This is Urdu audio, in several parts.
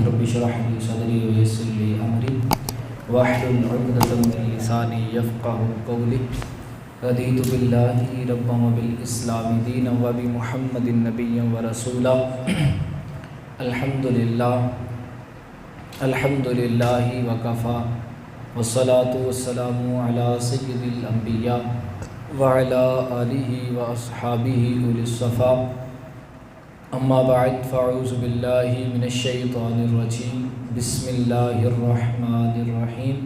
رب اشرح لي صدري ويسر لي أمري واحلل عقدة من لساني يفقهوا قولي رضيت بالله ربا وبالإسلام دينا وبمحمد نبيا ورسولا الحمد لله وكفى والصلاة والسلام على سيد الأنبياء وعلى آله وأصحابه أولي الصفا أما بعد فأعوذ بالله من الشيطان الرجيم بسم الله الرحمن الرحيم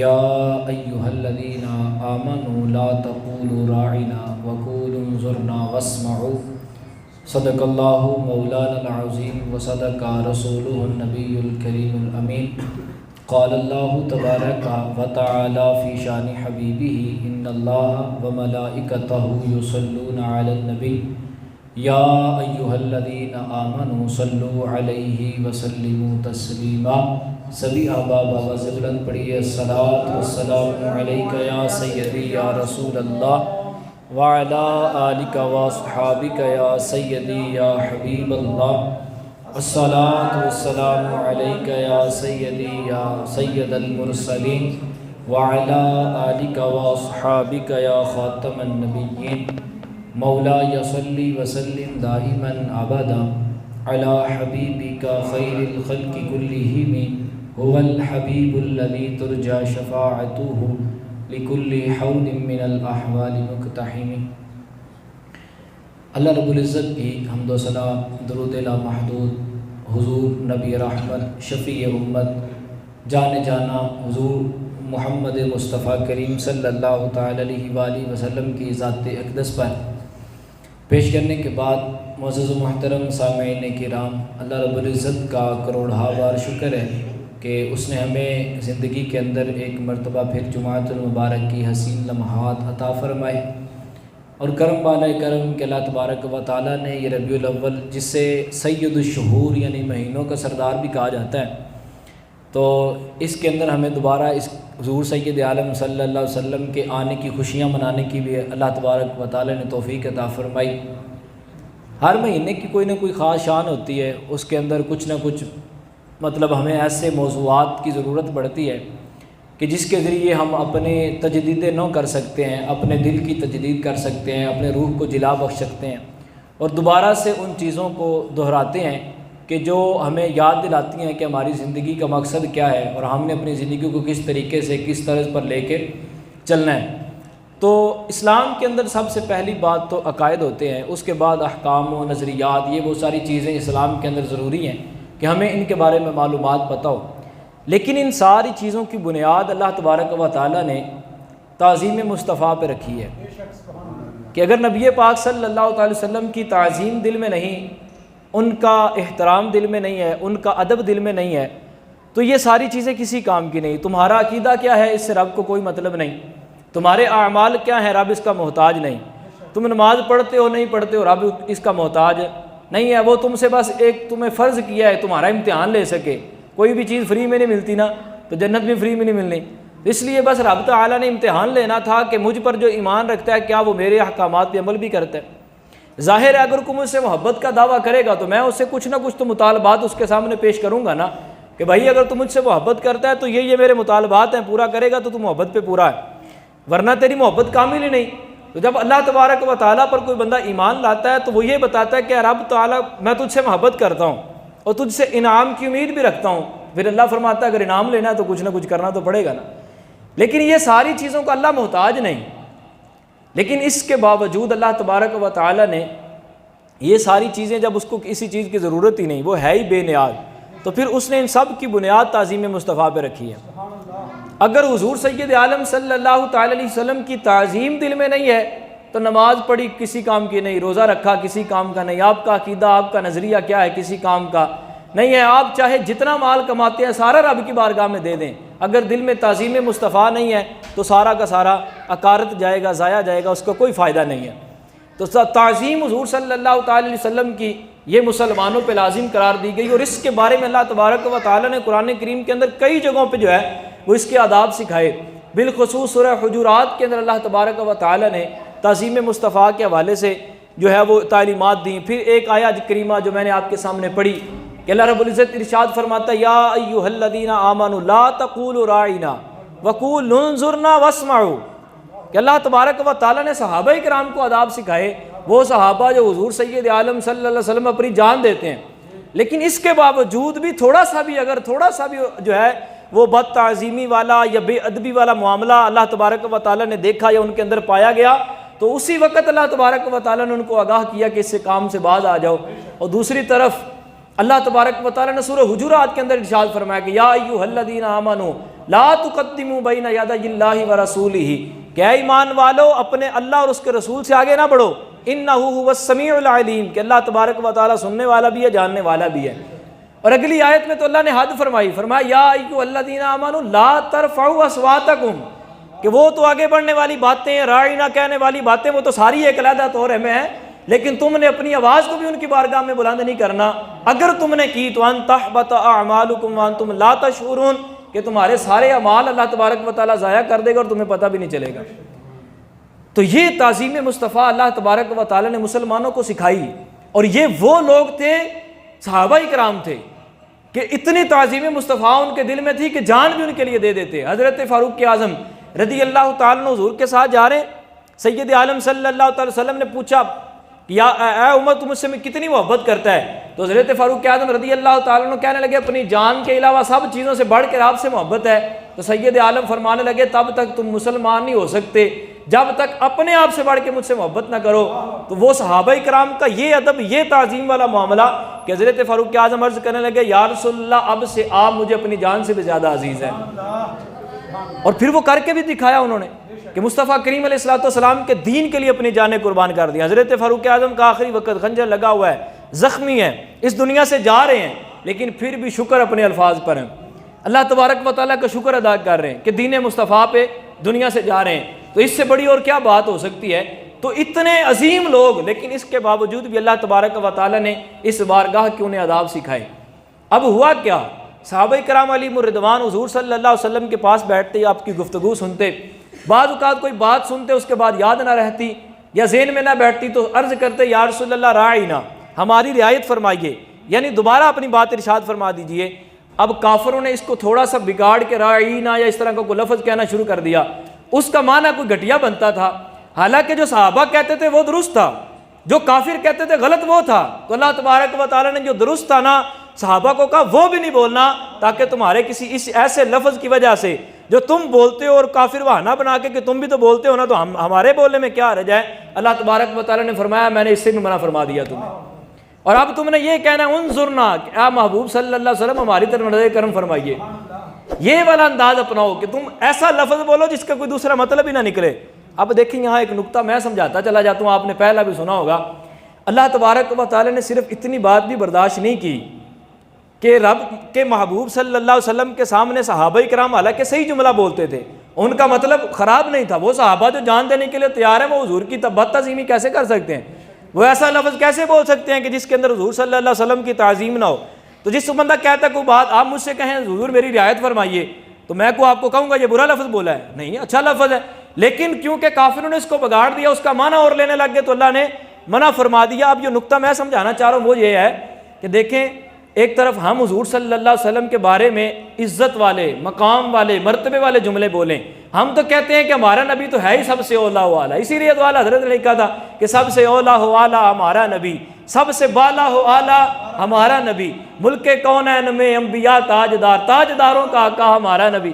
يا أيها الذين آمنوا لا تقولوا راعنا وقولوا انظرنا واسمعوا صدق الله مولانا العظيم وصدق رسوله النبي الكريم الأمين قال الله تبارك وتعالى في شان حبيبه إن الله وملائكته يصلون على النبي يا أيها الذين آمنوا صلوا عليه وسلموا تسليما سبھی احباب آواز بلند پڑھیے الصلاۃ والسلام علیک یا سیدی یا رسول اللہ وعلی آلک واصحابک یا سیدی یا حبیب اللہ الصلاۃ والسلام علیک یا سیدی یا سید المرسلین وعلی آلک واصحابک یا خاتم النبیین مولاي صلی وسلم دائما ابدا علی حبیبک خیر الخلق كلهم هو الحبیب الذي ترجى شفاعته لكل حول من الاحوال مقتحم۔ اللہ رب العزت کی حمد و ثنا درود لامحدود حضور نبی رحمت شفیع امت جان جانا حضور محمد مصطفیٰ کریم صلی اللہ تعالی علیہ وآلہ وسلم کی ذات اقدس پر پیش کرنے کے بعد معزز و محترم سامعین کرام، اللہ رب العزت کا کروڑہا بار شکر ہے کہ اس نے ہمیں زندگی کے اندر ایک مرتبہ پھر جمعۃ المبارک کی حسین لمحات عطا فرمائے، اور کرم بالائے کرم کہ اللہ تبارک و تعالیٰ نے یہ ربیع الاول جسے سید الشہور یعنی مہینوں کا سردار بھی کہا جاتا ہے، تو اس کے اندر ہمیں دوبارہ اس حضور سید عالم صلی اللہ علیہ وسلم کے آنے کی خوشیاں منانے کی بھی اللہ تبارک و تعالیٰ نے توفیق عطا فرمائی۔ ہر مہینے کی کوئی نہ کوئی خاص شان ہوتی ہے، اس کے اندر کچھ نہ کچھ مطلب ہمیں ایسے موضوعات کی ضرورت پڑتی ہے کہ جس کے ذریعے ہم اپنے تجدید نو کر سکتے ہیں، اپنے دل کی تجدید کر سکتے ہیں، اپنے روح کو جلا بخش سکتے ہیں، اور دوبارہ سے ان چیزوں کو دہراتے ہیں کہ جو ہمیں یاد دلاتی ہیں کہ ہماری زندگی کا مقصد کیا ہے اور ہم نے اپنی زندگی کو کس طریقے سے کس طرز پر لے کے چلنا ہے۔ تو اسلام کے اندر سب سے پہلی بات تو عقائد ہوتے ہیں، اس کے بعد احکام و نظریات، یہ وہ ساری چیزیں اسلام کے اندر ضروری ہیں کہ ہمیں ان کے بارے میں معلومات پتہ ہو، لیکن ان ساری چیزوں کی بنیاد اللہ تبارک و تعالیٰ نے تعظیم مصطفیٰ پہ رکھی ہے کہ اگر نبی پاک صلی اللہ تعالی وسلم کی تعظیم دل میں نہیں، ان کا احترام دل میں نہیں ہے، ان کا ادب دل میں نہیں ہے، تو یہ ساری چیزیں کسی کام کی نہیں۔ تمہارا عقیدہ کیا ہے، اس سے رب کو کوئی مطلب نہیں، تمہارے اعمال کیا ہیں، رب اس کا محتاج نہیں، تم نماز پڑھتے ہو نہیں پڑھتے ہو، رب اس کا محتاج نہیں ہے، وہ تم سے بس ایک تمہیں فرض کیا ہے تمہارا امتحان لے سکے۔ کوئی بھی چیز فری میں نہیں ملتی نا، تو جنت بھی فری میں نہیں ملنی، اس لیے بس رب تعالیٰ نے امتحان لینا تھا کہ مجھ پر جو ایمان رکھتا ہے کیا وہ میرے احکامات پہ عمل بھی کرتا ہے۔ ظاہر ہے اگر کوئی مجھ سے محبت کا دعویٰ کرے گا تو میں اس سے کچھ نہ کچھ تو مطالبات اس کے سامنے پیش کروں گا نا کہ بھائی اگر تو مجھ سے محبت کرتا ہے تو یہ میرے مطالبات ہیں، پورا کرے گا تو محبت پہ پورا ہے، ورنہ تیری محبت کامل ہی نہیں۔ تو جب اللہ تبارک و تعالیٰ پر کوئی بندہ ایمان لاتا ہے تو وہ یہ بتاتا ہے کہ رب تعالیٰ میں تجھ سے محبت کرتا ہوں اور تجھ سے انعام کی امید بھی رکھتا ہوں، پھر اللہ فرماتا ہے اگر انعام لینا ہے تو کچھ نہ کچھ کرنا تو پڑے گا نا۔ لیکن یہ ساری چیزوں کا اللہ محتاج نہیں، لیکن اس کے باوجود اللہ تبارک و تعالیٰ نے یہ ساری چیزیں جب اس کو کسی چیز کی ضرورت ہی نہیں، وہ ہے ہی بے نیاز، تو پھر اس نے ان سب کی بنیاد تعظیم مصطفیٰ پہ رکھی ہے۔ اگر حضور سید عالم صلی اللہ تعالی علیہ وسلم کی تعظیم دل میں نہیں ہے تو نماز پڑھی کسی کام کی نہیں، روزہ رکھا کسی کام کا نہیں، آپ کا عقیدہ آپ کا نظریہ کیا ہے کسی کام کا نہیں ہے، آپ چاہے جتنا مال کماتے ہیں سارا رب کی بارگاہ میں دے دیں، اگر دل میں تعظیم مصطفیٰ نہیں ہے تو سارا کا سارا عقارت جائے گا، ضائع جائے گا، اس کا کوئی فائدہ نہیں ہے۔ تو تعظیم حضور صلی اللہ تعالی علیہ وسلم کی یہ مسلمانوں پہ لازم قرار دی گئی، اور اس کے بارے میں اللہ تبارک و تعالیٰ نے قرآن کریم کے اندر کئی جگہوں پہ جو ہے وہ اس کے آداب سکھائے۔ بالخصوص سورہ حجرات کے اندر اللہ تبارک و تعالیٰ نے تعظیم مصطفیٰ کے حوالے سے جو ہے وہ تعلیمات دیں۔ پھر ایک آیت کریمہ جو میں نے آپ کے سامنے پڑھی کہ اللہ رب العزت ارشاد فرماتا ہے یا ایھا الذین آمنوا لا تقولوا راعنا وقولوا انظرنا واسمعوا، کہ اللہ تبارک و تعالیٰ نے صحابہ کرام کو آداب سکھائے، وہ صحابہ جو حضور سید عالم صلی اللہ علیہ وسلم اپنی جان دیتے ہیں، لیکن اس کے باوجود بھی تھوڑا سا بھی جو ہے وہ بد تعظیمی والا یا بے ادبی والا معاملہ اللہ تبارک و تعالیٰ نے دیکھا یا ان کے اندر پایا گیا، تو اسی وقت اللہ تبارک و تعالیٰ نے ان کو آگاہ کیا کہ اس سے کام سے باز آ جاؤ۔ اور دوسری طرف اللہ تبارک و تعالیٰ نے سورہ حجرات کے اندر ارشاد فرمایا کہ یا ایھا الذین آمنوا لا تقدموا بین یدی اللہ ورسولہ، کہ اے ایمان والو اپنے اللہ اور اس کے رسول سے آگے نہ بڑھو، انہ ھو السمیع العلیم، کہ اللہ تبارک و تعالیٰ سننے والا بھی ہے، جاننے والا بھی ہے۔ اور اگلی آیت میں تو اللہ نے حد فرمایا یا ایھا الذین آمنوا لا ترفعوا اصواتکم، کہ وہ تو آگے بڑھنے والی باتیں، راعینا کہنے والی باتیں، وہ تو ساری ایک علیحدہ طور میں ہیں، لیکن تم نے اپنی آواز کو بھی ان کی بارگاہ میں بلند نہیں کرنا، اگر تم نے کی تو ان تحبط اعمالکم وانتم لا تشعرون، کہ تمہارے سارے اعمال اللہ تبارک و تعالیٰ ضائع کر دے گا اور تمہیں پتہ بھی نہیں چلے گا۔ تو یہ تعظیم مصطفیٰ اللہ تبارک و تعالیٰ نے مسلمانوں کو سکھائی، اور یہ وہ لوگ تھے، صحابہ کرام تھے، کہ اتنی تعظیم مصطفیٰ ان کے دل میں تھی کہ جان بھی ان کے لیے دے دیتے۔ حضرت فاروق اعظم رضی اللہ تعالیٰ عنہ حضور کے ساتھ جا رہے ہیں، سید عالم صلی اللہ تعالی وسلم نے پوچھا کہ یا اے عمر تم مجھ سے کتنی محبت کرتا ہے؟ تو حضرت فاروق اعظم رضی اللہ تعالیٰ عنہ کہنے لگے اپنی جان کے علاوہ سب چیزوں سے بڑھ کر آپ سے محبت ہے۔ تو سید عالم فرمانے لگے تب تک تم مسلمان نہیں ہو سکتے جب تک اپنے آپ سے بڑھ کے مجھ سے محبت نہ کرو۔ تو وہ صحابہ کرام کا یہ ادب، یہ تعظیم والا معاملہ کہ حضرت فاروق اعظم عرض کرنے لگے یا رسول اللہ اب سے آپ مجھے اپنی جان سے بھی زیادہ عزیز ہیں۔ اور پھر وہ کر کے بھی دکھایا انہوں نے کہ مصطفیٰ کریم علیہ السلام کے دین کے لیے اپنی جانیں قربان کر دی۔ حضرت فاروق اعظم کا آخری وقت خنجر لگا ہوا ہے، زخمی ہیں، اس دنیا سے جا رہے ہیں، لیکن پھر بھی شکر اپنے الفاظ پر ہیں، اللہ تبارک و تعالیٰ کا شکر ادا کر رہے ہیں کہ دین مصطفیٰ پہ دنیا سے جا رہے ہیں۔ تو اس سے بڑی اور کیا بات ہو سکتی ہے؟ تو اتنے عظیم لوگ، لیکن اس کے باوجود بھی اللہ تبارک و تعالیٰ نے اس بارگاہ کے انہیں آداب سکھائے۔ اب ہوا کیا؟ صحابہ کرام علیہم الرضوان حضور صلی اللہ علیہ وسلم کے پاس بیٹھتے ہی آپ کی گفتگو سنتے، بعض اوقات کوئی بات سنتے اس کے بعد یاد نہ رہتی یا ذہن میں نہ بیٹھتی تو عرض کرتے یا رسول اللہ راعینا، ہماری رعایت فرمائیے، یعنی دوبارہ اپنی بات ارشاد فرما دیجئے۔ اب کافروں نے اس کو تھوڑا سا بگاڑ کے راعینا یا اس طرح کا کوئی لفظ کہنا شروع کر دیا، اس کا معنی کوئی گھٹیا بنتا تھا، حالانکہ جو صحابہ کہتے تھے وہ درست تھا، جو کافر کہتے تھے غلط وہ تھا۔ تو اللہ تبارک و تعالیٰ نے جو درست تھا نا صحابہ کو کہا وہ بھی نہیں بولنا، تاکہ تمہارے کسی اس ایسے لفظ کی وجہ سے جو تم بولتے ہو اور کافر بہانہ بنا کے کہ تم بھی تو بولتے ہو نا، تو ہمارے بولنے میں کیا حرج ہے؟ اللہ تبارک و تعالیٰ نے فرمایا میں نے اس سے بھی منع فرما دیا تمہیں، اور اب تم نے یہ کہنا انظرنا کہ اے محبوب صلی اللہ علیہ وسلم ہماری طرف نظر کرم فرمائیے، یہ والا انداز اپناؤ کہ تم ایسا لفظ بولو جس کا کوئی دوسرا مطلب ہی نہ نکلے۔ اب دیکھیں یہاں ایک نقطہ میں سمجھاتا چلا جاتا ہوں، آپ نے پہلا بھی سنا ہوگا، اللہ تبارک و تعالیٰ نے صرف اتنی بات بھی برداشت نہیں کی کہ رب کے محبوب صلی اللہ علیہ وسلم کے سامنے صحابہ کرام حالانکہ صحیح جملہ بولتے تھے، ان کا مطلب خراب نہیں تھا، وہ صحابہ جو جان دینے کے لیے تیار ہیں وہ حضور کی بد تعظیمی کیسے کر سکتے ہیں؟ وہ ایسا لفظ کیسے بول سکتے ہیں کہ جس کے اندر حضور صلی اللہ علیہ وسلم کی تعظیم نہ ہو؟ تو جس بندہ کہتا ہے کوئی بات آپ مجھ سے کہیں حضور میری رعایت فرمائیے، تو میں آپ کو کہوں گا یہ برا لفظ بولا ہے؟ نہیں، اچھا لفظ ہے، لیکن کیونکہ کافروں نے اس کو بگاڑ دیا، اس کا معنی اور لینے لگ گئے تو اللہ نے منع فرما دیا۔ اب جو نقطہ میں سمجھانا چاہ رہا ہوں وہ یہ ہے کہ دیکھیں ایک طرف ہم حضور صلی اللہ علیہ وسلم کے بارے میں عزت والے، مقام والے، مرتبے والے جملے بولیں، ہم تو کہتے ہیں کہ ہمارا نبی تو ہے ہی سب سے اولا و اعلیٰ، اسی لیے تو اعلیٰ حضرت نے کہا تھا کہ سب سے اولا و اعلیٰ ہمارا نبی، سب سے بالا و اعلیٰ ہمارا نبی، ملک کونین میں انبیاء تاجدار، تاجداروں کا آقا ہمارا نبی۔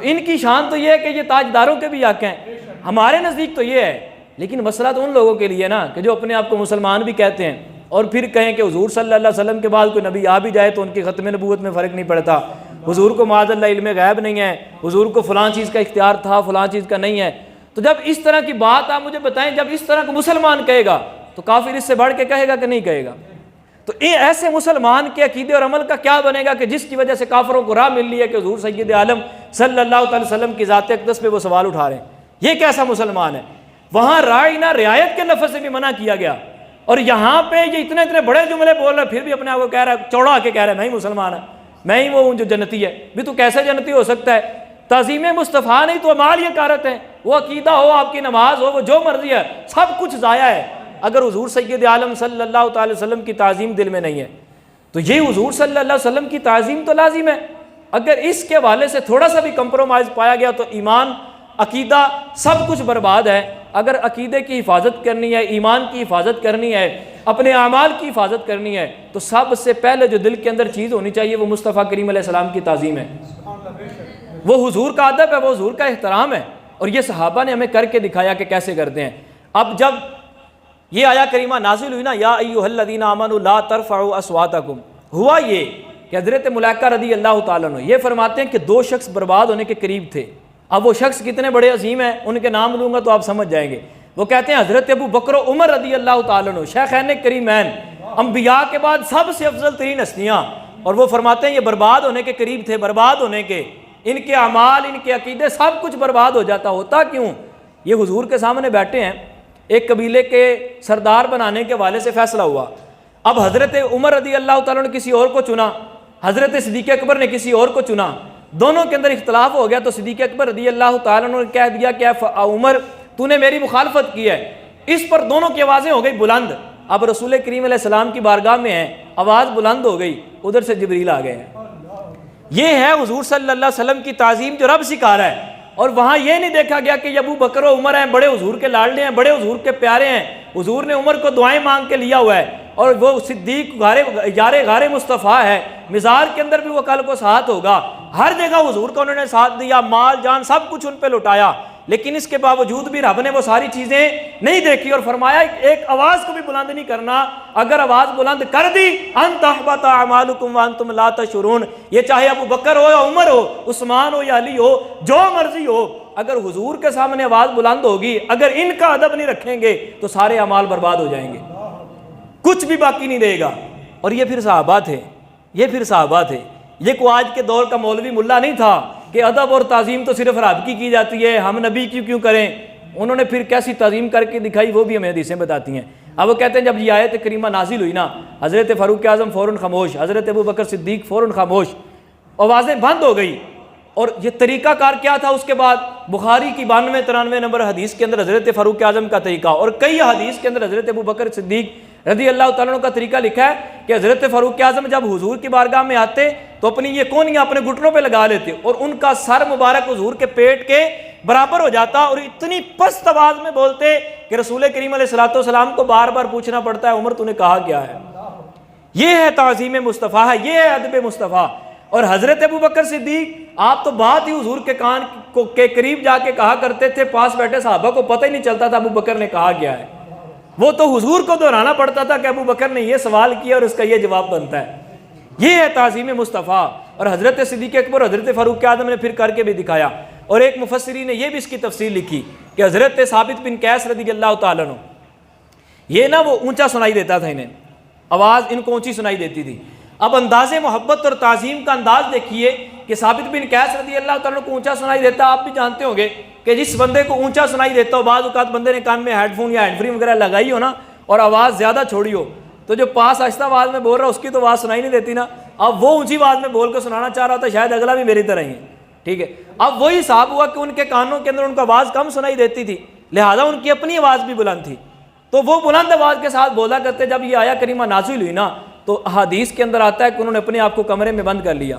ان کی شان تو یہ ہے کہ یہ تاجداروں کے بھی آقا ہیں، ہمارے نزدیک تو یہ ہے، لیکن مسئلہ تو ان لوگوں کے لیے نا کہ جو اپنے آپ کو مسلمان بھی کہتے ہیں اور پھر کہیں کہ حضور صلی اللہ علیہ وسلم کے بعد کوئی نبی آ بھی جائے تو ان کی ختم نبوت میں فرق نہیں پڑتا، حضور کو معاذ اللہ علم غیب نہیں ہے، حضور کو فلاں چیز کا اختیار تھا فلاں چیز کا نہیں ہے۔ تو جب اس طرح کی بات آپ مجھے بتائیں، جب اس طرح کا مسلمان کہے گا تو کافر اس سے بڑھ کے کہے گا کہ نہیں کہے گا؟ تو ایسے مسلمان کے عقیدے اور عمل کا کیا بنے گا کہ جس کی وجہ سے کافروں کو راہ مل لی ہے کہ حضور سید عالم صلی اللہ تعالی وسلم کی ذات اقدس پہ وہ سوال اٹھا رہے ہیں؟ یہ کیسا مسلمان ہے؟ وہاں راعینا رعایت کے لفظ سے بھی منع کیا گیا، اور یہاں پہ یہ اتنے بڑے جملے بول رہا ہے، پھر بھی اپنے آپ کو کہہ رہا ہے، چوڑا کے کہہ رہا ہے میں ہی مسلمان ہے، میں ہی وہ ہوں جو جنتی ہے۔ بھی تو کیسے جنتی ہو سکتا ہے؟ تعظیم مصطفیٰ نہیں تو اعمال یہ کارت ہیں، وہ عقیدہ ہو، آپ کی نماز ہو، وہ جو مرضی ہے، سب کچھ ضائع ہے۔ اگر حضور سید عالم صلی اللہ تعالی وسلم کی تعظیم دل میں نہیں ہے تو یہ حضور صلی اللہ علیہ وسلم کی تعظیم تو لازم ہے۔ اگر اس کے حوالے سے تھوڑا سا بھی کمپرومائز پایا گیا تو ایمان، عقیدہ سب کچھ برباد ہے۔ اگر عقیدے کی حفاظت کرنی ہے، ایمان کی حفاظت کرنی ہے، اپنے اعمال کی حفاظت کرنی ہے تو سب سے پہلے جو دل کے اندر چیز ہونی چاہیے وہ مصطفیٰ کریم علیہ السلام کی تعظیم ہے، وہ حضور کا ادب ہے، وہ حضور کا احترام ہے۔ اور یہ صحابہ نے ہمیں کر کے دکھایا کہ کیسے کرتے ہیں۔ اب جب یہ آیا کریمہ نازل ہوئی نا، یا ایھا الذین آمنوا لا ترفعوا اصواتکم، ہوا یہ کہ حضرت ملائکہ رضی اللہ تعالیٰ عنہ یہ فرماتے ہیں کہ دو شخص برباد ہونے کے قریب تھے۔ اب وہ شخص کتنے بڑے عظیم ہیں، ان کے نام لوں گا تو آپ سمجھ جائیں گے۔ وہ کہتے ہیں حضرت ابو بکر و عمر رضی اللہ تعالیٰ عنہ، شیخین کریمین، انبیاء کے بعد سب سے افضل ترین ہستیاں، اور وہ فرماتے ہیں یہ برباد ہونے کے قریب تھے، برباد ہونے کے، ان کے اعمال، ان کے عقیدے سب کچھ برباد ہو جاتا۔ ہوتا کیوں؟ یہ حضور کے سامنے بیٹھے ہیں، ایک قبیلے کے سردار بنانے کے حوالے سے فیصلہ ہوا۔ اب حضرت عمر رضی اللہ تعالیٰ نے کسی اور کو چنا، حضرت صدیق اکبر نے کسی اور کو چنا، دونوں کے اندر اختلاف ہو گیا تو صدیق اکبر رضی اللہ تعالیٰ نے کہہ دیا کہ عمر تو نے میری مخالفت کی ہے۔ اس پر دونوں کی آوازیں ہو گئی بلند۔ اب رسول کریم علیہ السلام کی بارگاہ میں ہیں، آواز بلند ہو گئی، ادھر سے جبریل آ گئے ہیں۔ یہ ہے حضور صلی اللہ علیہ وسلم کی تعظیم جو رب سکھا رہا ہے۔ اور وہاں یہ نہیں دیکھا گیا کہ ابو بکر و عمر ہیں، بڑے حضور کے لاڈلے ہیں، بڑے حضور کے پیارے ہیں، حضور نے عمر کو دعائیں مانگ کے لیا ہوا ہے، اور وہ صدیق غار مصطفیٰ ہے، مزار کے اندر بھی وہ کل کو ساتھ ہوگا۔ ہر جگہ حضور کا انہوں نے ساتھ دیا، مال جان سب کچھ ان پہ لٹایا، لیکن اس کے باوجود بھی رب نے وہ ساری چیزیں نہیں دیکھی اور فرمایا ایک آواز کو بھی بلند نہیں کرنا، اگر آواز بلند کر دی ان تحبط اعمالکم وانتم لا تشعرون، یہ چاہے ابو بکر ہو یا عمر ہو، عثمان ہو یا علی ہو، جو مرضی ہو، اگر حضور کے سامنے آواز بلند ہوگی، اگر ان کا ادب نہیں رکھیں گے تو سارے اعمال برباد ہو جائیں گے، کچھ بھی باقی نہیں رہے گا۔ اور یہ پھر صحابہ تھے، یہ پھر صحابہ تھے، یہ کوئی آج کے دور کا مولوی ملا نہیں تھا کہ ادب اور تعظیم تو صرف رب کی جاتی ہے، ہم نبی کی کیوں کریں۔ انہوں نے پھر کیسی تعظیم کر کے دکھائی وہ بھی ہمیں حدیثیں بتاتی ہیں۔ اب وہ کہتے ہیں جب یہ آیت کریمہ نازل ہوئی نا، حضرت فاروق اعظم فوراً خاموش، حضرت ابو بکر صدیق فوراً خاموش، آوازیں بند ہو گئی۔ اور یہ طریقہ کار کیا تھا اس کے بعد؟ بخاری کی 92-93 نمبر حدیث کے اندر حضرت فاروق اعظم کا طریقہ، اور کئی حدیث کے اندر حضرت ابو بکر صدیق رضی اللہ تعالیٰ عنہ کا طریقہ لکھا ہے کہ حضرت فاروق اعظم جب حضور کی بارگاہ میں آتے تو اپنی یہ کونیاں اپنے گھٹنوں پہ لگا لیتے اور ان کا سر مبارک حضور کے پیٹ کے برابر ہو جاتا، اور اتنی پست آواز میں بولتے کہ رسول کریم علیہ السلام کو بار بار پوچھنا پڑتا ہے عمر تو نے کہا کیا ہے۔ یہ ہے تعظیم مصطفیٰ، یہ ہے ادب مصطفیٰ۔ اور حضرت ابو بکر صدیق آپ تو بات ہی حضور کے کان کے قریب جا کے کہا کرتے تھے، پاس بیٹھے صحابہ کو پتہ ہی نہیں چلتا تھا ابو بکر نے کہا کیا ہے، وہ تو حضور کو دہرانا پڑتا تھا کہ ابو بکر نے یہ سوال کیا اور اس کا یہ جواب بنتا ہے۔ یہ ہے تعظیم مصطفیٰ۔ اور حضرت صدیق اکبر، حضرت فاروق اعظم نے پھر کر کے بھی دکھایا۔ اور ایک مفسرین نے یہ بھی اس کی تفسیر لکھی کہ حضرت ثابت بن قیس رضی اللہ تعالیٰ عنہ، یہ نا وہ اونچا سنائی دیتا تھا، انہیں آواز ان کو اونچی سنائی دیتی تھی۔ اب انداز محبت اور تعظیم کا انداز دیکھیے کہ ثابت بن قیس رضی اللہ تعالیٰ عنہ کو اونچا سنائی دیتا۔ آپ بھی جانتے ہوں گے کہ جس بندے کو اونچا سنائی دیتا ہو، بعض اوقات بندے نے کان میں ہیڈ فون یا ہینڈ فری وغیرہ لگائی ہو نا اور آواز زیادہ چھوڑی ہو تو جو پاس آہستہ آواز میں بول رہا اس کی تو آواز سنائی نہیں دیتی نا، اب وہ اونچی آواز میں بول کے سنانا چاہ رہا تھا، شاید اگلا بھی میری طرح ہی ہے، ٹھیک ہے۔ اب وہی حساب ہوا کہ ان کے کانوں کے اندر ان کو آواز کم سنائی دیتی تھی، لہٰذا ان کی اپنی آواز بھی بلند تھی، تو وہ بلند آواز کے ساتھ بولا کرتے۔ جب یہ آیا کریمہ نازل ہوئی نا تو حدیث کے اندر آتا ہے کہ انہوں نے اپنے آپ کو کمرے میں بند کر لیا۔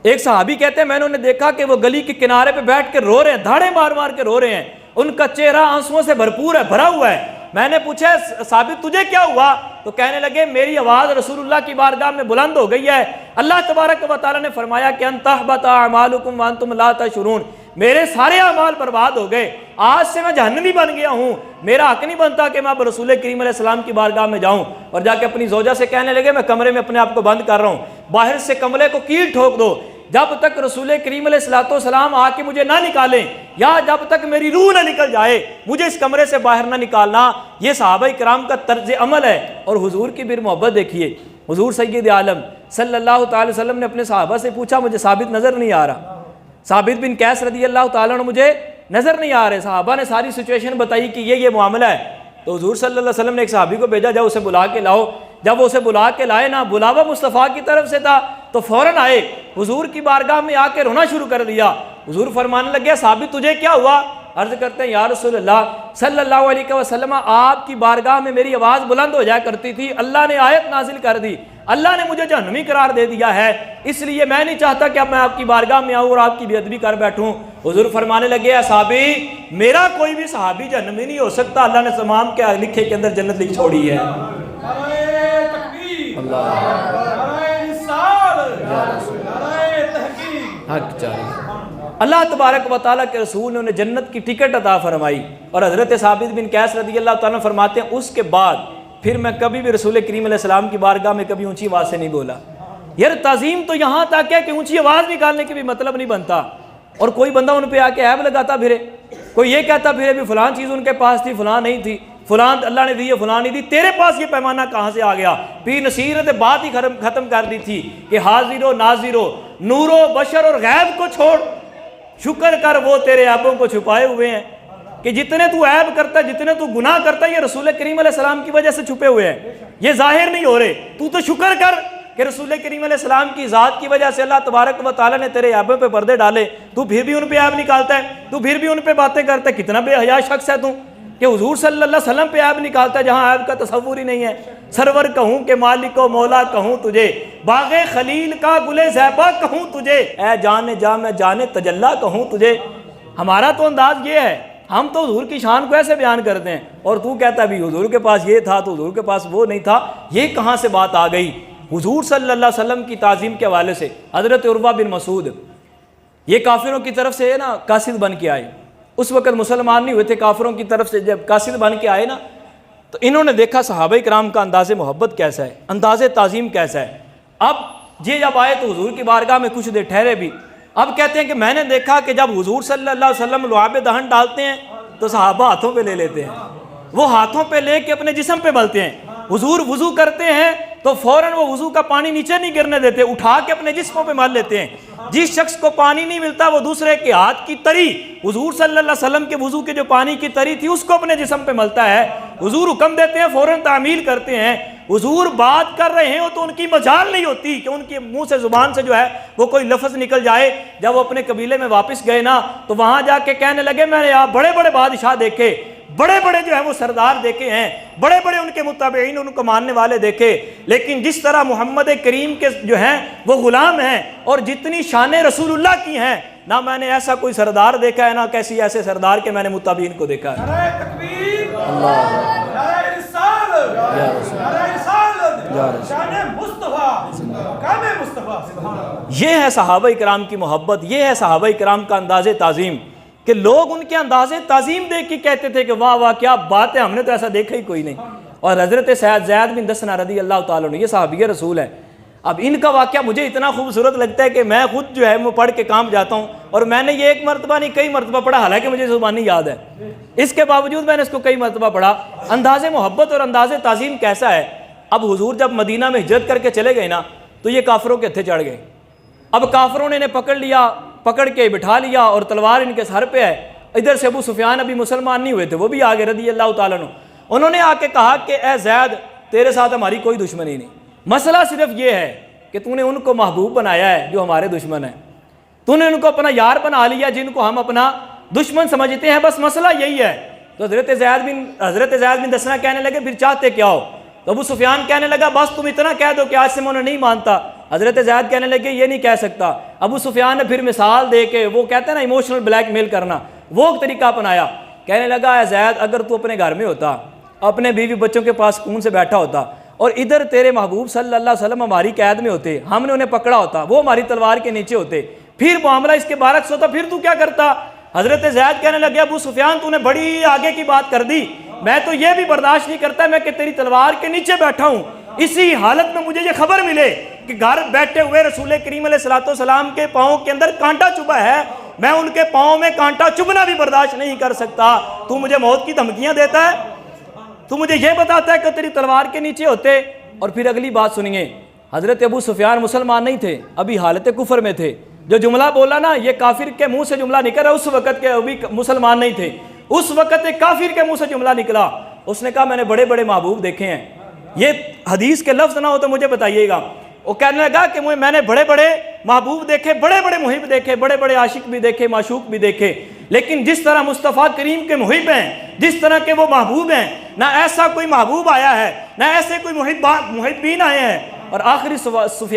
ایک صحابی کہتے ہیں میں نے انہیں دیکھا کہ وہ گلی کے کنارے پہ بیٹھ کے رو رہے ہیں، دھاڑے مار مار کے رو رہے ہیں، ان کا چہرہ آنسوؤں سے بھرپور ہے، بھرا ہوا ہے۔ میں نے پوچھا ثابت تجھے کیا ہوا؟ تو کہنے لگے میری آواز رسول اللہ کی بارگاہ میں بلند ہو گئی ہے، اللہ تبارک و تعالیٰ نے فرمایا کہ ان تحبط اعمالکم وانتم لا تشعرون، میرے سارے اعمال برباد ہو گئے، آج سے میں جہنمی بن گیا ہوں، میرا حق نہیں بنتا کہ میں اب رسول کریم علیہ السلام کی بارگاہ میں جاؤں۔ اور جا کے اپنی زوجہ سے کہنے لگے میں کمرے میں اپنے آپ کو بند کر رہا ہوں، باہر سے کمرے کو کیل ٹھوک دو جب تک رسول کریم علیہ السلام آ کے مجھے نہ نکالیں، یا جب تک میری روح نہ نکل جائے مجھے اس کمرے سے باہر نہ نکالنا۔ یہ صحابہ کرام کا طرز عمل ہے۔ اور حضور کی بھی محبت دیکھیے، حضور سید عالم صلی اللہ تعالی وسلم نے اپنے صحابہ سے پوچھا مجھے ثابت نظر نہیں آ رہا، ثابت بن قیس رضی اللہ تعالیٰ عنہ مجھے نظر نہیں آ رہے۔ صحابہ نے ساری سچویشن بتائی کہ یہ معاملہ ہے، تو حضور صلی اللہ علیہ وسلم نے ایک صحابی کو بھیجا جاؤ اسے بلا کے لاؤ۔ جب وہ اسے بلا کے لائے نا، بلاوا مصطفیٰ کی طرف سے تھا، تو فوراً آئے، حضور کی بارگاہ میں آ کے رونا شروع کر دیا۔ حضور فرمانے لگے ثابت تجھے کیا ہوا؟ عرض کرتے ہیں یا رسول اللہ صلی اللہ علیہ وسلم آپ کی بارگاہ میں میری آواز بلند ہو جایا کرتی تھی، اللہ نے آیت نازل کر دی، اللہ نے مجھے جہنمی قرار دے دیا ہے، اس لیے میں نہیں چاہتا کہ اب میں آپ کی بارگاہ میں آؤں اور آپ کی بے ادبی کر بیٹھوں۔ حضور فرمانے لگے اے صحابی میرا کوئی بھی صحابی جہنمی نہیں ہو سکتا، اللہ نے تمام کے لکھے کے اندر جنت لکھ چھوڑی ہے۔ اللہ تبارک و تعالیٰ کے رسول نے انہیں جنت کی ٹکٹ عطا فرمائی، اور حضرت ثابت بن قیس رضی اللہ تعالیٰ فرماتے ہیں اس کے بعد پھر میں کبھی بھی رسول کریم علیہ السلام کی بارگاہ میں کبھی اونچی آواز سے نہیں بولا۔ یار تعظیم تو یہاں تک ہے کہ اونچی آواز نکالنے کے بھی مطلب نہیں بنتا، اور کوئی بندہ ان پہ آ کے عیب لگاتا پھرے، کوئی یہ کہتا پھرے بھی فلاں چیز ان کے پاس تھی فلاں نہیں تھی، فلاں اللہ نے دی ہے فلاں نہیں دی، تیرے پاس یہ پیمانہ کہاں سے آ گیا؟ پیر نصیر نے بات ہی ختم کر دی تھی کہ حاضر و ناظر و نور و بشر اور غیب کو چھوڑ، شکر کر وہ تیرے عیبوں کو چھپائے ہوئے ہیں، کہ جتنے تو عیب کرتا ہے جتنے تو گناہ کرتا ہے یہ رسول کریم علیہ السلام کی وجہ سے چھپے ہوئے ہیں، یہ ظاہر نہیں ہو رہے، تو شکر کر کہ رسول کریم علیہ السلام کی ذات کی وجہ سے اللہ تبارک و تعالیٰ نے تیرے عیبوں پہ پردے ڈالے، تو پھر بھی ان پہ عیب نکالتا ہے، تو پھر بھی ان پہ باتیں کرتا ہے، کتنا بے حیا شخص ہے تو کہ حضور صلی اللہ علیہ وسلم پہ عیب نکالتا ہے جہاں عیب کا تصور ہی نہیں ہے۔ سرور کہوں کہ مالک و مولا کہوں تجھے، باغ خلیل کا گل زیبا کہوں تجھے، اے جان جا میں جان تجلا کہوں تجھے۔ ہمارا تو انداز یہ ہے، ہم تو حضور کی شان کو ایسے بیان کرتے ہیں، اور تو کہتا ہے بھی حضور کے پاس یہ تھا تو حضور کے پاس وہ نہیں تھا، یہ کہاں سے بات آ گئی؟ حضور صلی اللہ علیہ وسلم کی تعظیم کے حوالے سے حضرت عروہ بن مسعود یہ کافروں کی طرف سے نا قاصد بن کے آئے، اس وقت مسلمان نہیں ہوئے تھے، کافروں کی طرف سے جب قاصد بن کے آئے نا تو انہوں نے دیکھا صحابہ کرام کا انداز محبت کیسا ہے، انداز تعظیم کیسا ہے۔ اب یہ جب آئے تو حضور کی بارگاہ میں کچھ دیر ٹھہرے بھی، اب کہتے ہیں کہ میں نے دیکھا کہ جب حضور صلی اللہ علیہ وسلم لعاب دہن ڈالتے ہیں تو صحابہ ہاتھوں پہ لے لیتے ہیں، وہ ہاتھوں پہ لے کے اپنے جسم پہ ملتے ہیں۔ حضور وضو کرتے ہیں تو فوراً وہ وضو کا پانی نیچے نہیں گرنے دیتے، اٹھا کے اپنے جسموں پہ مل لیتے ہیں۔ جس شخص کو پانی نہیں ملتا وہ دوسرے کے ہاتھ کی تری، حضور صلی اللہ علیہ وسلم کے وضو کے جو پانی کی تری تھی اس کو اپنے جسم پہ ملتا ہے۔ حضور حکم دیتے ہیں، فوراً تعمیل کرتے ہیں۔ حضور بات کر رہے ہو تو ان کی مجال نہیں ہوتی کہ ان کے منہ سے زبان سے جو ہے وہ کوئی لفظ نکل جائے۔ جب وہ اپنے قبیلے میں واپس گئے نا تو وہاں جا کے کہنے لگے میں نے آپ بڑے بڑے بادشاہ دیکھے، بڑے بڑے جو ہے وہ سردار دیکھے ہیں، بڑے بڑے ان کے متابعین ان کو ماننے والے دیکھے، لیکن جس طرح محمد کریم کے جو ہیں وہ غلام ہیں اور جتنی شان رسول اللہ کی ہیں، نہ میں نے ایسا کوئی سردار دیکھا ہے نہ کیسی ایسے سردار کے میں نے متابعین کو دیکھا ہے۔ نعرہ تکبیر، اللہ، نعرہ رسالت، یا رسول اللہ، یا رسول شان مصطفیٰ، مقام مصطفیٰ، سبحان اللہ۔ یہ ہے صحابہ کرام کی محبت، یہ ہے صحابہ کرام کا انداز تعظیم کہ لوگ ان کے انداز تعظیم دیکھ کے کہتے تھے کہ واہ واہ کیا بات ہے، ہم نے تو ایسا دیکھا ہی کوئی نہیں۔ اور حضرت سید زید بن دسنہ رضی اللہ تعالیٰ عنہ یہ صحابی رسول ہے۔ اب ان کا واقعہ مجھے اتنا خوبصورت لگتا ہے کہ میں خود جو ہے وہ پڑھ کے کام جاتا ہوں، اور میں نے یہ ایک مرتبہ نہیں کئی مرتبہ پڑھا، حالانکہ مجھے زبانی یاد ہے، اس کے باوجود میں نے اس کو کئی مرتبہ پڑھا۔ انداز محبت اور انداز تعظیم کیسا ہے۔ اب حضور جب مدینہ میں ہجرت کر کے چلے گئے نا تو یہ کافروں کے ہتھے چڑھ گئے۔ اب کافروں نے انہیں پکڑ لیا، پکڑ کے بٹھا لیا اور تلوار ان کے سر پہ ہے۔ ادھر سے ابو سفیان ابھی مسلمان نہیں ہوئے تھے، وہ بھی آگے رضی اللہ تعالیٰ عنہ، انہوں نے آ کے کہا کہ اے زید تیرے ساتھ ہماری کوئی دشمنی نہیں، مسئلہ صرف یہ ہے کہ تو نے ان کو محبوب بنایا ہے جو ہمارے دشمن ہیں، تو نے ان کو اپنا یار بنا لیا جن کو ہم اپنا دشمن سمجھتے ہیں، بس مسئلہ یہی ہے۔ تو حضرت زید بن دسنہ کہنے لگے پھر چاہتے کیا ہو؟ تو ابو سفیان کہنے لگا بس تم اتنا کہہ دو کہ آج سے میں انہیں نہیں مانتا۔ حضرت زید کہنے لگے یہ نہیں کہہ سکتا۔ ابو سفیان نے پھر مثال دے کے وہ کہتے ہیں نا ایموشنل بلیک میل کرنا، وہ طریقہ اپنایا۔ کہنے لگا اے زید اگر تو اپنے گھر میں ہوتا، اپنے بیوی بچوں کے پاس سکون سے بیٹھا ہوتا، اور ادھر تیرے محبوب صلی اللہ علیہ وسلم ہماری قید میں ہوتے، ہم نے انہیں پکڑا ہوتا، وہ ہماری تلوار کے نیچے ہوتے، پھر معاملہ اس کے برعکس ہوتا، پھر تو کیا کرتا؟ حضرت زید کہنے لگے ابو سفیان تو نے بڑی آگے کی بات کر دی، میں تو یہ بھی برداشت نہیں کرتا میں کہ تیری تلوار کے نیچے بیٹھا ہوں، اسی حالت میں مجھے یہ خبر ملے کہ گھر بیٹھے ہوئے رسول کریم علیہ السلام کے پاؤں کے اندر کانٹا چبھا ہے، میں ان کے پاؤں میں کانٹا چبھنا بھی برداشت نہیں کر سکتا، تو مجھے موت کی دھمکیاں دیتا ہے، تو مجھے یہ بتاتا ہے کہ تیری تلوار کے نیچے ہوتے۔ اور پھر اگلی بات سنیے، حضرت ابو سفیان مسلمان نہیں تھے، ابھی حالت کفر میں تھے، جو جملہ بولا نا یہ کافر کے منہ سے جملہ نکلا، اس وقت کے ابھی مسلمان نہیں تھے، اس وقت ایک کافر کے منہ سے جملہ نکلا، اس نے کہا میں نے بڑے بڑے محبوب دیکھے ہیں، یہ حدیث کے لفظ نہ ہو تو مجھے بتائیے گا، وہ کہنے لگا کہ میں نے بڑے بڑے محبوب دیکھے، بڑے بڑے محب دیکھے، بڑے بڑے عاشق بھی دیکھے، معشوق بھی دیکھے، لیکن جس طرح مصطفیٰ کریم کے محب ہیں، جس طرح کے وہ محبوب ہیں، نہ ایسا کوئی محبوب آیا ہے، نہ ایسے کوئی محبین آئے ہیں۔ اور آخری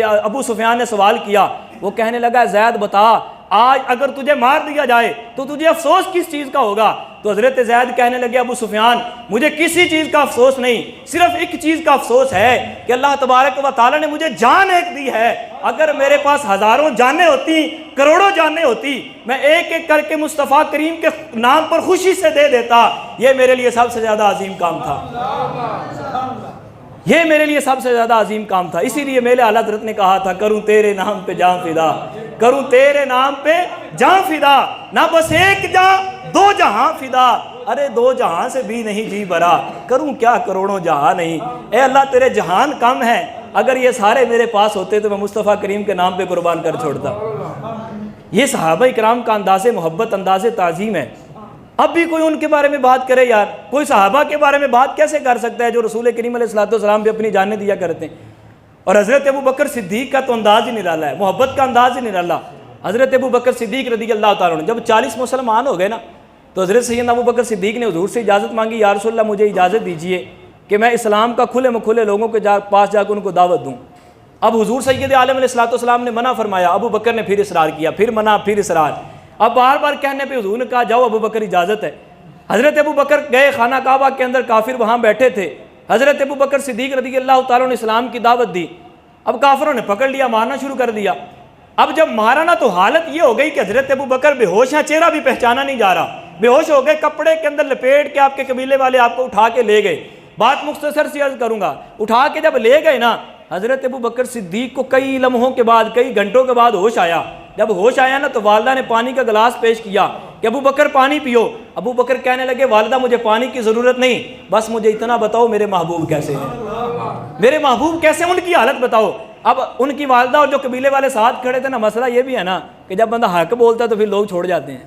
ابو سفیان نے سوال کیا، وہ کہنے لگا زید بتا، آج اگر تجھے مار دیا جائے تو تجھے افسوس کس چیز کا ہوگا؟ تو حضرت زید کہنے لگے ابو سفیان مجھے کسی چیز کا افسوس نہیں، صرف ایک چیز کا افسوس ہے کہ اللہ تبارک و تعالیٰ نے مجھے جان ایک دی ہے، اگر میرے پاس ہزاروں جانیں ہوتی، کروڑوں جانیں ہوتی، میں ایک ایک کر کے مصطفیٰ کریم کے نام پر خوشی سے دے دیتا، یہ میرے لیے سب سے زیادہ عظیم کام تھا، یہ میرے لیے سب سے زیادہ عظیم کام تھا۔ اسی لیے میرے اعلیٰ حضرت نے کہا تھا کروں تیرے نام پہ جان فدا، کروں تیرے نام پہ جان فدا، نہ بس ایک جان دو جہاں فدا، ارے دو جہاں سے بھی نہیں جی بھرا، کروں کیا کروڑوں جہاں نہیں، اے اللہ تیرے جہان کم ہے، اگر یہ سارے میرے پاس ہوتے تو میں مصطفیٰ کریم کے نام پہ قربان کر چھوڑتا۔ یہ صحابہ کرام کا انداز محبت، انداز تعظیم ہے۔ اب بھی کوئی ان کے بارے میں بات کرے یار، کوئی صحابہ کے بارے میں بات کیسے کر سکتا ہے جو رسول کریم علیہ السلام پہ اپنی جانیں دیا کرتے ہیں؟ اور حضرت ابوبکر صدیق کا تو انداز ہی نرالا ہے، محبت کا انداز ہی نرالا۔ حضرت ابوبکر صدیق رضی اللہ تعالیٰ عنہ جب 40 مسلمان ہو گئے نا، تو حضرت سیدنا ابوبکر صدیق نے حضور سے اجازت مانگی، یا رسول اللہ مجھے اجازت دیجئے کہ میں اسلام کا کھلے مکھلے لوگوں کے پاس جا کے ان کو دعوت دوں۔ اب حضور سید عالم علیہ السلام نے منع فرمایا، ابوبکر نے پھر اصرار کیا، پھر منع، پھر اصرار، اب بار بار کہنے پہ حضور نے کہا جاؤ ابوبکر اجازت ہے۔ حضرت ابوبکر گئے خانہ کعبہ کے اندر، کافر وہاں بیٹھے تھے، حضرت ابوبکر صدیق رضی اللہ تعالیٰ نے اسلام کی دعوت دی، اب کافروں نے پکڑ لیا، مارنا شروع کر دیا۔ اب جب مارا نا تو حالت یہ ہو گئی کہ حضرت ابوبکر بے ہوش ہیں، چہرہ بھی پہچانا نہیں جا رہا، بے ہوش ہو گئے، کپڑے کے اندر لپیٹ کے آپ کے قبیلے والے آپ کو اٹھا کے لے گئے۔ بات مختصر سی عرض کروں گا، اٹھا کے جب لے گئے نا، حضرت ابوبکر صدیق کو کئی لمحوں کے بعد، کئی گھنٹوں کے بعد ہوش آیا۔ جب ہوش آیا نا تو والدہ نے پانی کا گلاس پیش کیا کہ ابوبکر پانی پیو۔ ابوبکر کہنے لگے والدہ مجھے پانی کی ضرورت نہیں، بس مجھے اتنا بتاؤ میرے محبوب کیسے ہیں، میرے محبوب کیسے، ان کی حالت بتاؤ۔ اب ان کی والدہ اور جو قبیلے والے ساتھ کھڑے تھے نا، مسئلہ یہ بھی ہے نا کہ جب بندہ حق بولتا ہے تو پھر لوگ چھوڑ جاتے ہیں،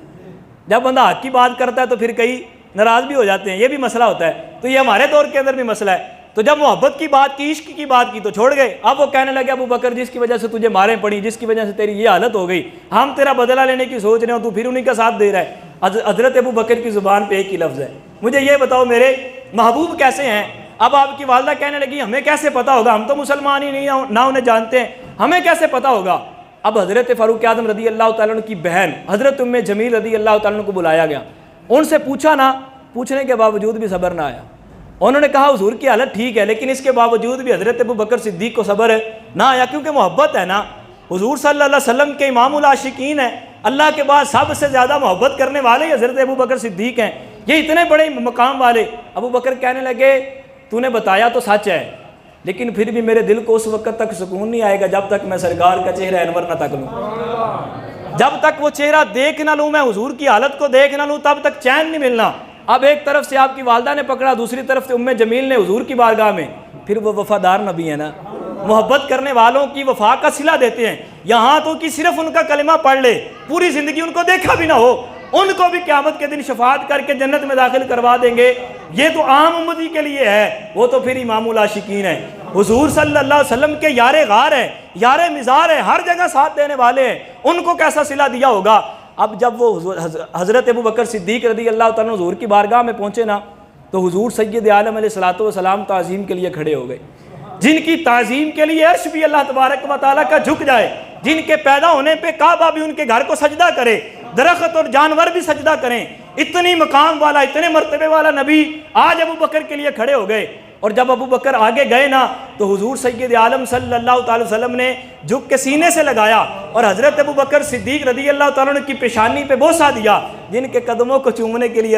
جب بندہ حق کی بات کرتا ہے تو پھر کئی ناراض بھی ہو جاتے ہیں، یہ بھی مسئلہ ہوتا ہے۔ تو یہ ہمارے دور کے اندر بھی مسئلہ ہے۔ تو جب محبت کی بات کی، عشق کی بات کی تو چھوڑ گئے۔ اب وہ کہنے لگے ابوبکر جس کی وجہ سے تجھے ماریں پڑی، جس کی وجہ سے تیری یہ حالت ہو گئی، ہم تیرا بدلہ لینے کی سوچ رہے ہوں، تو پھر انہی کا ساتھ دے رہا ہے۔ حضرت ابوبکر کی زبان پہ ایک ہی لفظ ہے، مجھے یہ بتاؤ میرے محبوب کیسے ہیں۔ اب آپ کی والدہ کہنے لگی ہمیں کیسے پتا ہوگا، ہم تو مسلمان ہی نہیں، نہ انہیں جانتے ہیں، ہمیں کیسے پتا ہوگا۔ اب حضرت فاروق اعظم رضی اللہ تعالیٰ عنہ کی بہن حضرت ام جمیل رضی اللہ تعالیٰ عنہ کو بلایا گیا، ان سے پوچھا نا، پوچھنے کے باوجود بھی صبر نہ آیا۔ انہوں نے کہا حضور کی حالت ٹھیک ہے، لیکن اس کے باوجود بھی حضرت ابوبکر صدیق کو صبر نہ آیا، کیونکہ محبت ہے نا، حضور صلی اللہ علیہ وسلم کے امام العاشقین ہیں، اللہ کے بعد سب سے زیادہ محبت کرنے والے حضرت ابوبکر صدیق ہیں، یہ اتنے بڑے مقام والے۔ ابوبکر کہنے لگے تو نے بتایا تو سچ ہے، لیکن پھر بھی میرے دل کو اس وقت تک سکون نہیں آئے گا جب تک میں سرکار کا چہرہ انور نہ تک لوں، جب تک وہ چہرہ دیکھ نہ لوں، میں حضور کی حالت کو دیکھ نہ لوں، تب تک چین نہیں ملنا۔ اب ایک طرف سے آپ کی والدہ نے پکڑا، دوسری طرف سے ام جمیل نے حضور کی بارگاہ میں، پھر وہ وفادار نبی ہے نا، محبت کرنے والوں کی وفا کا صلہ دیتے ہیں، یہاں تو کہ صرف ان کا کلمہ پڑھ لے، پوری زندگی ان کو دیکھا بھی نہ ہو، ان کو بھی قیامت کے دن شفاعت کر کے جنت میں داخل کروا دیں گے۔ یہ تو عام امتی کے لیے ہے، وہ تو پھر امام العاشقین ہیں، حضور صلی اللہ علیہ وسلم کے یار غار ہیں، یار مزار ہیں، ہر جگہ ساتھ دینے والے ہیں، ان کو کیسا صلہ دیا ہوگا۔ اب جب وہ حضرت ابوبکر صدیق رضی اللہ تعالیٰ عنہ حضور کی بارگاہ میں پہنچے نا، تو حضور سید عالم علیہ السلام تعظیم کے لیے کھڑے ہو گئے، جن کی تعظیم کے لیے عرش بھی اللہ تبارک و تعالیٰ کا جھک جائے، جن کے پیدا ہونے پہ کعبہ بھی ان کے گھر کو سجدہ کرے، درخت اور جانور بھی سجدہ کریں، اتنی مقام والا، اتنے مرتبے والا نبی آج ابوبکر کے لیے کھڑے ہو گئے۔ اور جب ابوبکر آگے گئے نا تو حضور سید عالم صلی اللہ تعالی وسلم نے جھک کے سینے سے لگایا اور حضرت ابوبکر صدیق رضی اللہ تعالیٰ عنہ کی پیشانی پہ بوسہ دیا، جن کے قدموں کو چومنے کے لیے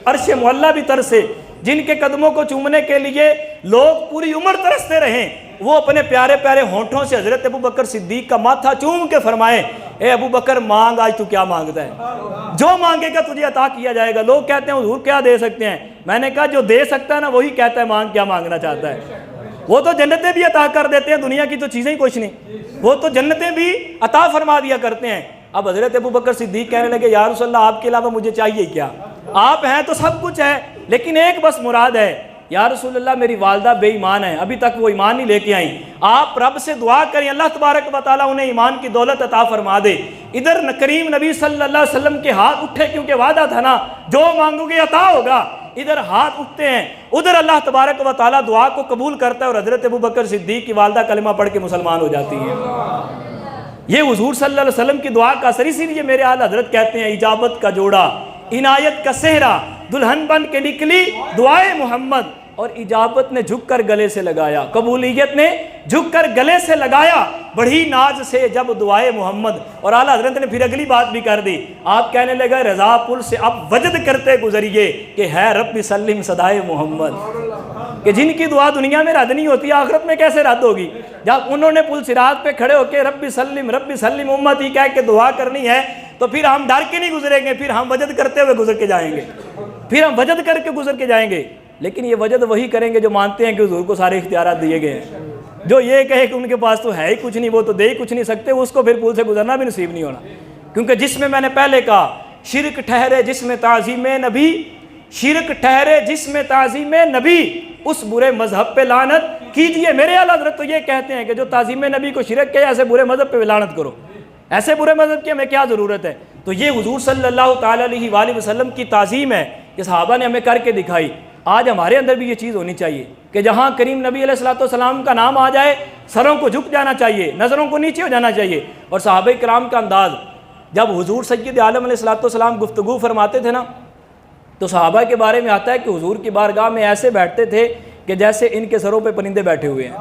عرش معلیٰ بھی ترسے، جن کے قدموں کو چومنے کے لیے لوگ پوری عمر ترستے رہیں، وہ اپنے پیارے پیارے ہونٹوں سے حضرت ابوبکر صدیق کا ماتھا چوم کے فرمائے، اے ابوبکر مانگ، آج تو کیا مانگتا ہے، جو مانگے گا تجھے عطا کیا جائے گا۔ لوگ کہتے ہیں حضور کیا دے سکتے ہیں، میں نے کہا جو دے سکتا ہے نا وہی کہتا ہے مانگ کیا مانگنا چاہتا ہے، وہ تو جنتیں بھی عطا کر دیتے ہیں، دنیا کی تو چیزیں ہی کچھ نہیں، وہ تو جنتیں بھی عطا فرما دیا کرتے ہیں۔ اب حضرت ابوبکر صدیق کہنے لگے یا رسول اللہ آپ کے علاوہ مجھے چاہیے کیا، آپ ہیں تو سب کچھ ہے، لیکن ایک بس مراد ہے یا رسول اللہ میری والدہ بے ایمان ہیں، ابھی تک وہ ایمان نہیں لے کے آئیں، آپ رب سے دعا کریں اللہ تبارک و تعالیٰ انہیں ایمان کی دولت عطا فرما دے۔ ادھر کریم نبی صلی اللہ علیہ وسلم کے ہاتھ اٹھے، کیونکہ وعدہ تھا نا جو مانگو گے عطا ہوگا، ادھر ہاتھ اٹھتے ہیں، ادھر اللہ تبارک و تعالیٰ دعا کو قبول کرتا ہے، اور حضرت ابوبکر صدیق کی والدہ کلمہ پڑھ کے مسلمان ہو جاتی ہیں۔ یہ حضور صلی اللہ علیہ وسلم کی دعا کا اثر، اسی لیے میرے اعلیٰ حضرت کہتے ہیں اجابت کا جوڑا، عنایت کا صحرا، دلہن بن کے نکلی دعائے محمد، اور اجابت نے جھک کر گلے سے لگایا، قبولیت نے جھک کر گلے سے لگایا بڑی ناز سے جب دعائے محمد۔ اور اعلیٰ حضرت نے پھر اگلی بات بھی کر دی، آپ کہنے لگے رضا پل سے اب وجد کرتے گزریے کہ ہے رب سلم صدائے محمد، کہ جن کی دعا دنیا میں رد نہیں ہوتی آخرت میں کیسے رد ہوگی؟ جب انہوں نے پل صراط پہ کھڑے ہو کے رب سلم امتی کہہ کے دعا کرنی ہے تو پھر ہم ڈر کے نہیں گزریں گے، پھر ہم وجد کرتے ہوئے گزر کے جائیں گے، پھر ہم وجد کر کے گزر کے جائیں گے۔ لیکن یہ وجد وہی کریں گے جو مانتے ہیں کہ حضور کو سارے اختیارات دیے گئے ہیں۔ جو یہ کہے کہ ان کے پاس تو ہے ہی کچھ نہیں، وہ تو دے ہی کچھ نہیں سکتے، اس کو پھر پل سے گزرنا بھی نصیب نہیں ہونا، کیونکہ جس میں نے پہلے کہا شرک ٹھہرے جس میں تعظیم نبی، شرک ٹھہرے جس میں تعظیم نبی، اس برے مذہب پہ لعنت کیجئے۔ میرے اعلیٰ حضرت تو یہ کہتے ہیں کہ جو تعظیم نبی کو شرک کہے ایسے برے مذہب پہ لعنت کرو، ایسے برے مذہب کی ہمیں کیا ضرورت ہے؟ تو یہ حضور صلی اللہ تعالیٰ علیہ وآلہ وسلم کی تعظیم ہے کہ صحابہ نے ہمیں کر کے دکھائی۔ آج ہمارے اندر بھی یہ چیز ہونی چاہیے کہ جہاں کریم نبی علیہ الصلوۃ والسلام کا نام آ جائے سروں کو جھک جانا چاہیے، نظروں کو نیچے ہو جانا چاہیے۔ اور صحابہ کرام کا انداز، جب حضور سید عالم علیہ الصلوۃ والسلام گفتگو فرماتے تھے نا تو صحابہ کے بارے میں آتا ہے کہ حضور کی بارگاہ میں ایسے بیٹھتے تھے کہ جیسے ان کے سروں پہ پرندے بیٹھے ہوئے ہیں،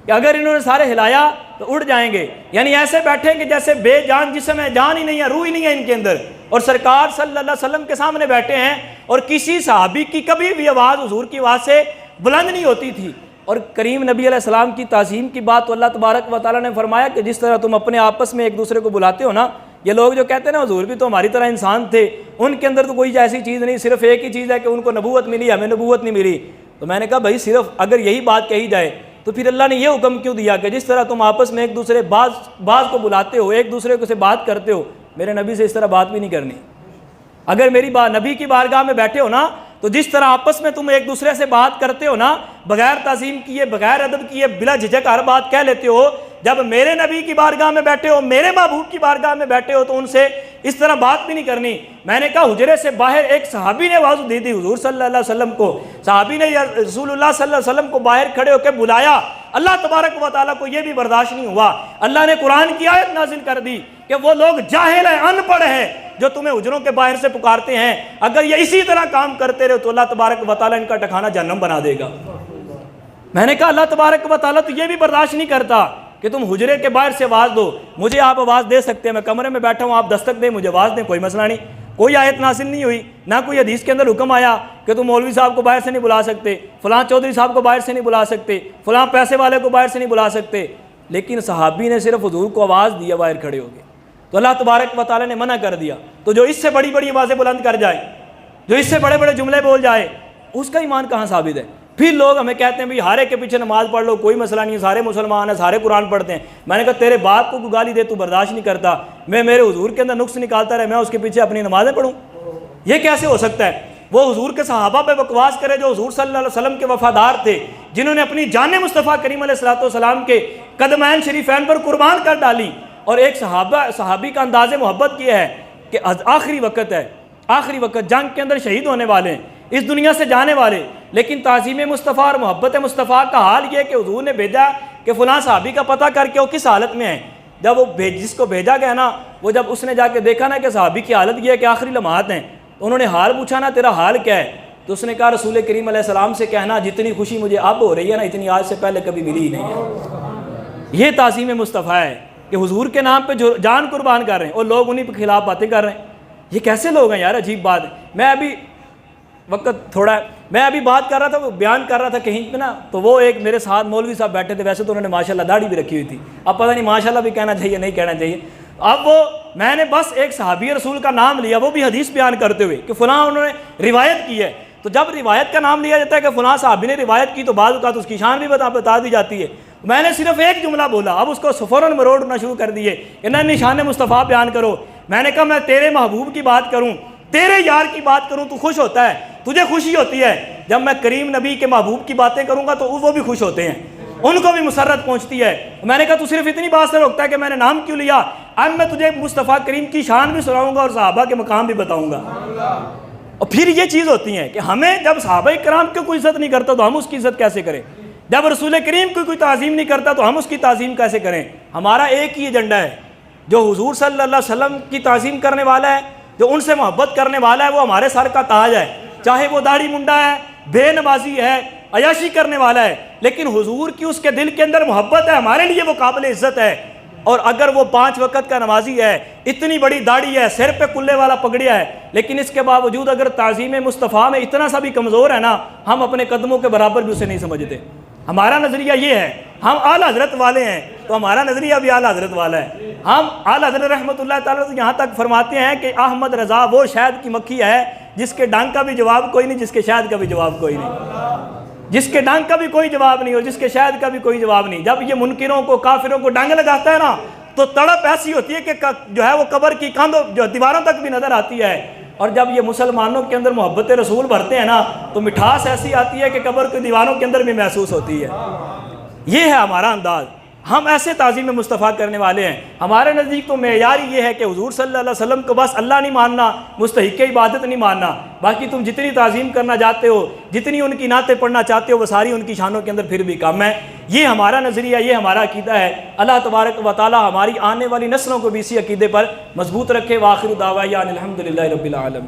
کہ اگر انہوں نے سارے ہلایا تو اڑ جائیں گے، یعنی ایسے بیٹھے کہ جیسے بے جان جسم ہے، جان ہی نہیں ہے، روح ہی نہیں ہے ان کے اندر، اور سرکار صلی اللہ علیہ وسلم کے سامنے بیٹھے ہیں، اور کسی صحابی کی کبھی بھی آواز حضور کی آواز سے بلند نہیں ہوتی تھی۔ اور کریم نبی علیہ السلام کی تعظیم کی بات تو اللہ تبارک و تعالیٰ نے فرمایا کہ جس طرح تم اپنے آپس میں ایک دوسرے کو بلاتے ہو نا، یہ لوگ جو کہتے ہیں نا حضور بھی تو ہماری طرح انسان تھے، ان کے اندر تو کوئی ایسی چیز نہیں، صرف ایک ہی چیز ہے کہ ان کو نبوت ملی، ہمیں نبوت نہیں ملی۔ تو میں نے کہا بھائی صرف اگر یہی بات کہی جائے تو پھر اللہ نے یہ حکم کیوں دیا کہ جس طرح تم آپس میں ایک دوسرے بعض کو بلاتے ہو، ایک دوسرے کو سے بات کرتے ہو، میرے نبی سے اس طرح بات بھی نہیں کرنی۔ اگر میری نبی کی بارگاہ میں بیٹھے ہو نا تو جس طرح آپس میں تم ایک دوسرے سے بات کرتے ہو نا، بغیر تعظیم کیے، بغیر ادب کیے، بلا جھجک ہر بات کہہ لیتے ہو، جب میرے نبی کی بارگاہ میں بیٹھے ہو، میرے محبوب کی بارگاہ میں بیٹھے ہو تو ان سے اس طرح بات بھی نہیں کرنی۔ میں نے کہا حجرے سے باہر ایک صحابی نے آواز دی تھی حضور صلی اللہ علیہ وسلم کو، صحابی نے رسول اللہ صلی اللہ علیہ وسلم کو باہر کھڑے ہو کے بلایا، اللہ تبارک و تعالیٰ کو یہ بھی برداشت نہیں ہوا، اللہ نے قرآن کی آیت نازل کر دی کہ وہ لوگ جاہل ہیں، ان پڑھ ہیں، جو تمہیں حجروں کے باہر سے پکارتے ہیں، اگر یہ اسی طرح کام کرتے رہے تو اللہ تبارک و تعالیٰ ان کا ٹھکانہ جہنم بنا دے گا۔ میں نے کہا اللہ تبارک و تعالیٰ تو یہ بھی برداشت نہیں کرتا کہ تم حجرے کے باہر سے آواز دو، مجھے آپ آواز دے سکتے ہیں، میں کمرے میں بیٹھا ہوں، آپ دستک دیں، مجھے آواز دیں، کوئی مسئلہ نہیں، کوئی آیت نازل نہیں ہوئی، نہ کوئی حدیث کے اندر حکم آیا کہ تم مولوی صاحب کو باہر سے نہیں بلا سکتے، فلاں چودھری صاحب کو باہر سے نہیں بلا سکتے، فلاں پیسے والے کو باہر سے نہیں بلا سکتے، لیکن صحابی نے صرف حضور کو آواز دیا باہر کھڑے ہو گئے، تو اللہ تبارک و تعالیٰ نے منع کر دیا۔ تو جو اس سے بڑی بڑی آوازیں بلند کر جائے، جو اس سے بڑے بڑے جملے بول جائے، اس کا ایمان کہاں ثابت ہے؟ پھر لوگ ہمیں کہتے ہیں بھائی ہر ایک کے پیچھے نماز پڑھ لو، کوئی مسئلہ نہیں، سارے مسلمان ہیں، سارے قرآن پڑھتے ہیں۔ میں نے کہا تیرے باپ کو گالی دے تو برداشت نہیں کرتا، میں میرے حضور کے اندر نقص نکالتا رہے، میں اس کے پیچھے اپنی نمازیں پڑھوں؟ یہ کیسے ہو سکتا ہے؟ وہ حضور کے صحابہ پہ بکواس کرے جو حضور صلی اللہ علیہ وسلم کے وفادار تھے، جنہوں نے اپنی جان مصطفیٰ کریم علیہ الصلوۃ والسلام کے قدمین شریفین پر قربان کر ڈالی، اور ایک صحابی کا انداز محبت کیا ہے کہ آخری وقت ہے، آخری وقت، جنگ کے اندر شہید ہونے والے ہیں، اس دنیا سے جانے والے، لیکن تعظیم مصطفیٰ اور محبت مصطفیٰ کا حال یہ کہ حضور نے بھیجا کہ فلاں صحابی کا پتہ کر کے وہ کس حالت میں ہے۔ جب وہ جس کو بھیجا گیا نا، وہ جب اس نے جا کے دیکھا نا کہ صحابی کی حالت یہ ہے کہ آخری لمحات ہیں، تو انہوں نے حال پوچھا نا تیرا حال کیا ہے؟ تو اس نے کہا رسول کریم علیہ السلام سے کہنا جتنی خوشی مجھے اب ہو رہی ہے نا اتنی آج سے پہلے کبھی ملی ہی نہیں ہے۔ یہ تعظیم مصطفیٰ ہے کہ حضور کے نام پہ جو جان قربان کر رہے ہیں اور لوگ انہی کے خلاف باتیں کر رہے ہیں۔ یہ کیسے لوگ ہیں یار؟ عجیب بات ہے۔ میں ابھی وقت تھوڑا ہے، میں ابھی بات کر رہا تھا، وہ بیان کر رہا تھا کہیں پہ نا، تو وہ ایک میرے ساتھ مولوی صاحب بیٹھے تھے، ویسے تو انہوں نے ماشاءاللہ داڑھی بھی رکھی ہوئی تھی، اب پتہ نہیں ماشاءاللہ بھی کہنا چاہیے نہیں کہنا چاہیے۔ اب میں نے بس ایک صحابی رسول کا نام لیا، وہ بھی حدیث بیان کرتے ہوئے کہ فلاں انہوں نے روایت کی ہے، تو جب روایت کا نام لیا جاتا ہے کہ فلاں صحابی نے روایت کی تو بعض اوقات اس کی شان بھی بتا دی جاتی ہے۔ میں نے صرف ایک جملہ بولا، اب اس کو فوراً مروڑنا شروع کر دیے کہ نہ نشان مصطفیٰ بیان کرو۔ میں نے کہا میں تیرے محبوب کی بات کروں تیرے یار کی بات کروں تو خوش ہوتا ہے، تجھے خوشی ہوتی ہے، جب میں کریم نبی کے محبوب کی باتیں کروں گا تو وہ بھی خوش ہوتے ہیں، ان کو بھی مسرت پہنچتی ہے۔ میں نے کہا تو صرف اتنی بات سے روکتا ہے کہ میں نے نام کیوں لیا؟ اب میں تجھے مصطفیٰ کریم کی شان بھی سناؤں گا اور صحابہ کے مقام بھی بتاؤں گا۔ اور پھر یہ چیز ہوتی ہے کہ ہمیں جب صحابہ کرام کی کوئی عزت نہیں کرتا تو ہم اس کی عزت کیسے کریں؟ جب رسول کریم کی کوئی تعظیم نہیں کرتا تو ہم اس کی تعظیم کیسے کریں؟ ہمارا ایک ہی ایجنڈا ہے، جو حضور صلی اللہ علیہ وسلم کی تعظیم کرنے والا ہے، جو ان سے محبت کرنے والا ہے، وہ ہمارے سر کا تاج ہے، چاہے وہ داڑھی منڈا ہے، بے نمازی ہے، عیاشی کرنے والا ہے، لیکن حضور کی اس کے دل کے اندر محبت ہے، ہمارے لیے وہ قابل عزت ہے۔ اور اگر وہ 5 وقت کا نمازی ہے، اتنی بڑی داڑھی ہے، سر پہ کلے والا پگڑیا ہے، لیکن اس کے باوجود اگر تعظیم مصطفیٰ میں اتنا سا بھی کمزور ہے نا، ہم اپنے قدموں کے برابر بھی اسے نہیں سمجھتے۔ ہمارا نظریہ یہ ہے، ہم اعلیٰ حضرت والے ہیں تو ہمارا نظریہ بھی اعلیٰ حضرت والا ہے۔ ہم اعلیٰ حضرت رحمۃ اللہ تعالیٰ یہاں تک فرماتے ہیں کہ احمد رضا وہ شہد کی مکھی ہے جس کے ڈنگ کا بھی جواب کوئی نہیں، جس کے شہد کا بھی جواب کوئی نہیں، جس کے ڈنگ کا بھی کوئی جواب نہیں اور جس کے شہد کا بھی کوئی جواب نہیں۔ جب یہ منکروں کو، کافروں کو ڈنگ لگاتا ہے نا تو تڑپ ایسی ہوتی ہے کہ جو ہے وہ قبر کی کاندھوں جو دیواروں تک بھی نظر آتی ہے، اور جب یہ مسلمانوں کے اندر محبت رسول بھرتے ہیں نا تو مٹھاس ایسی آتی ہے کہ قبر کی دیواروں کے اندر بھی محسوس ہوتی ہے۔ یہ ہے ہمارا انداز، ہم ایسے تعظیم مصطفیٰ کرنے والے ہیں۔ ہمارے نزدیک تو معیار یہ ہے کہ حضور صلی اللہ علیہ وسلم کو بس اللہ نہیں ماننا، مستحق عبادت نہیں ماننا، باقی تم جتنی تعظیم کرنا چاہتے ہو، جتنی ان کی نعتیں پڑھنا چاہتے ہو، وہ ساری ان کی شانوں کے اندر پھر بھی کم ہے۔ یہ ہمارا نظریہ، یہ ہمارا عقیدہ ہے۔ اللہ تبارک و تعالی ہماری آنے والی نسلوں کو بھی اسی عقیدے پر مضبوط رکھے۔ وآخر دعوانا الحمدللہ رب العالمین۔